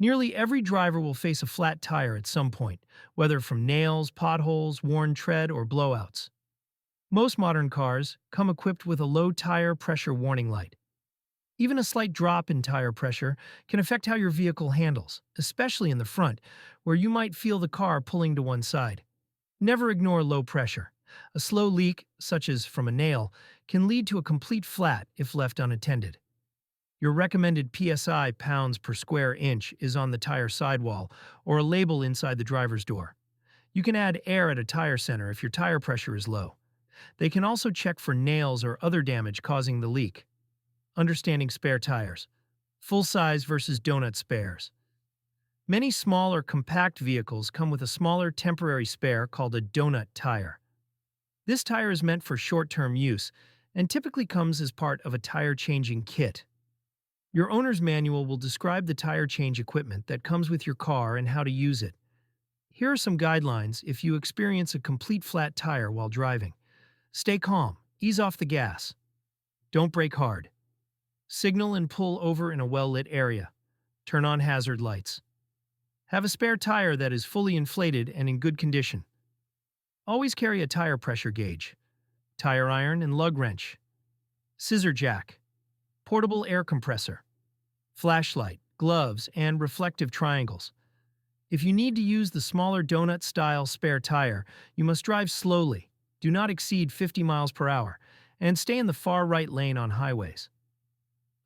Nearly every driver will face a flat tire at some point, whether from nails, potholes, worn tread, or blowouts. Most modern cars come equipped with a low tire pressure warning light. Even a slight drop in tire pressure can affect how your vehicle handles, especially in the front, where you might feel the car pulling to one side. Never ignore low pressure. A slow leak, such as from a nail, can lead to a complete flat if left unattended. Your recommended PSI pounds per square inch is on the tire sidewall or a label inside the driver's door. You can add air at a tire center if your tire pressure is low. They can also check for nails or other damage causing the leak. Understanding spare tires. Full size versus donut spares. Many small or compact vehicles come with a smaller temporary spare called a donut tire. This tire is meant for short-term use and typically comes as part of a tire changing kit. Your owner's manual will describe the tire change equipment that comes with your car and how to use it. Here are some guidelines if you experience a complete flat tire while driving. Stay calm, ease off the gas. Don't brake hard. Signal and pull over in a well-lit area. Turn on hazard lights. Have a spare tire that is fully inflated and in good condition. Always carry a tire pressure gauge, tire iron and lug wrench, scissor jack, portable air compressor, flashlight, gloves, and reflective triangles. If you need to use the smaller donut-style spare tire, you must drive slowly, do not exceed 50 miles per hour, and stay in the far right lane on highways.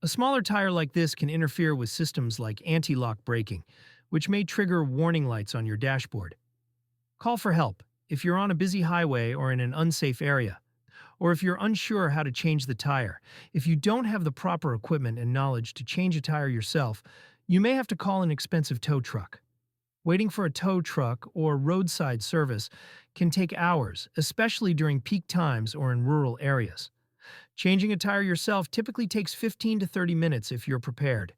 A smaller tire like this can interfere with systems like anti-lock braking, which may trigger warning lights on your dashboard. Call for help if you're on a busy highway or in an unsafe area, or if you're unsure how to change the tire. If you don't have the proper equipment and knowledge to change a tire yourself, you may have to call an expensive tow truck. Waiting for a tow truck or roadside service can take hours, especially during peak times or in rural areas. Changing a tire yourself typically takes 15 to 30 minutes if you're prepared.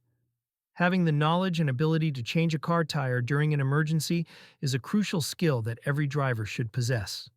Having the knowledge and ability to change a car tire during an emergency is a crucial skill that every driver should possess.